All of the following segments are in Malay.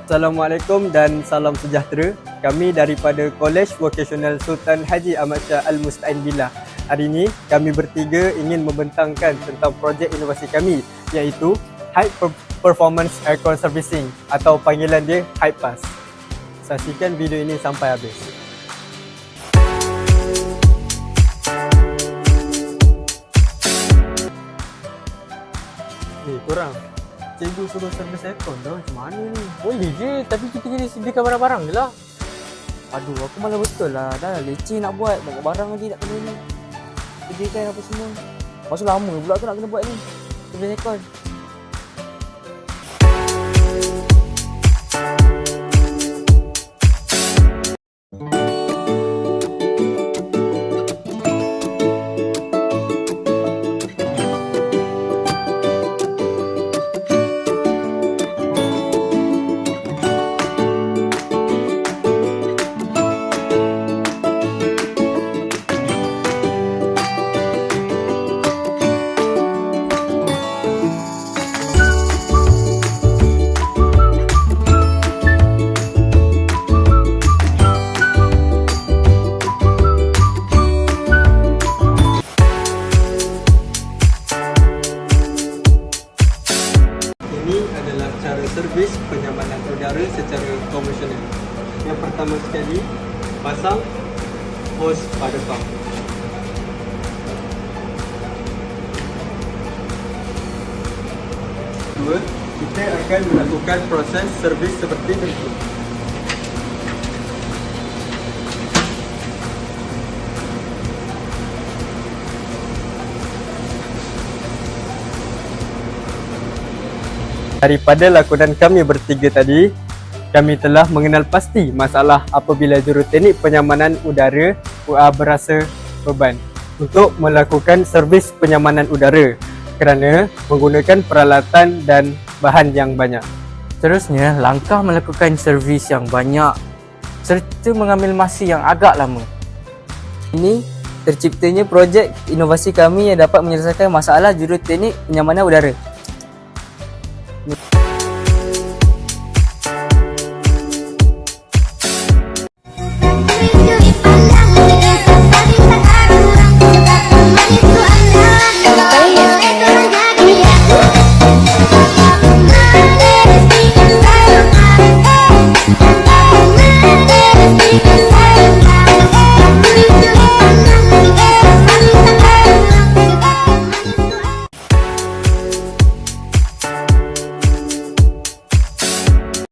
Assalamualaikum dan salam sejahtera. Kami daripada College Vocational Sultan Haji Ahmad Shah Al-Mustain Billah. Hari ini kami bertiga ingin membentangkan tentang projek inovasi kami, iaitu High Performance Aircon Servicing atau panggilan dia HiPAS. Saksikan video ini sampai habis. Korang, cikgu suruh servis aircon dah, macam mana ni? Boleh je, tapi kita kena sediakan barang-barang je lah. Aduh, aku malah betul lah. Dah leceh nak buat, banyak barang lagi nak kena ni. Sediakan apa semua. Masa lama pula tu nak kena buat ni, servis aircon. Ini adalah cara servis penyamanan udara secara konvensional. Yang pertama sekali, pasang hos pada pump. Kedua, kita akan melakukan proses servis seperti berikut. Daripada lakonan kami bertiga tadi, kami telah mengenal pasti masalah apabila juruteknik penyamanan udara berasa beban untuk melakukan servis penyamanan udara kerana menggunakan peralatan dan bahan yang banyak. Seterusnya, langkah melakukan servis yang banyak serta mengambil masa yang agak lama. Ini terciptanya projek inovasi kami yang dapat menyelesaikan masalah juruteknik penyamanan udara.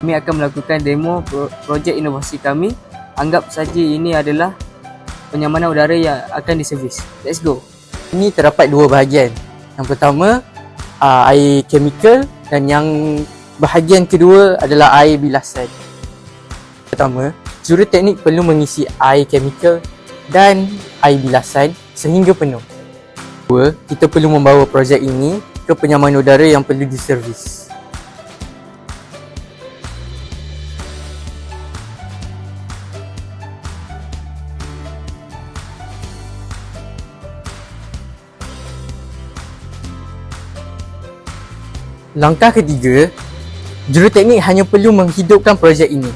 Kami akan melakukan demo projek inovasi kami. Anggap saja ini adalah penyamanan udara yang akan diservis. Let's go. Ini terdapat dua bahagian. Yang pertama, air chemical, dan yang bahagian kedua adalah air bilasan. Pertama, juruteknik perlu mengisi air chemical dan air bilasan sehingga penuh. Kedua, kita perlu membawa projek ini ke penyamanan udara yang perlu diservis. Langkah ketiga, juruteknik hanya perlu menghidupkan projek ini.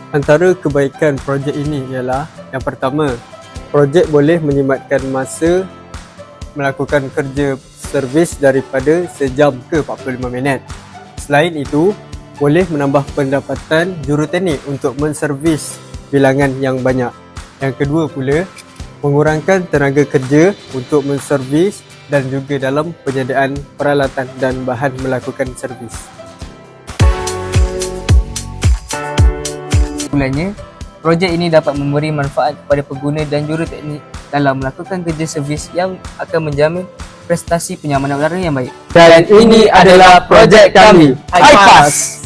Antara kebaikan projek ini ialah yang pertama, projek boleh menjimatkan masa melakukan kerja servis daripada sejam ke 45 minit. Selain itu, boleh menambah pendapatan juruteknik untuk menservis bilangan yang banyak. Yang kedua pula, mengurangkan tenaga kerja untuk menservis dan juga dalam penyediaan peralatan dan bahan melakukan servis. Kesimpulannya, projek ini dapat memberi manfaat kepada pengguna dan juruteknik dalam melakukan kerja servis yang akan menjamin prestasi penyamanan udara yang baik. Dan ini adalah projek kami, HiPAS.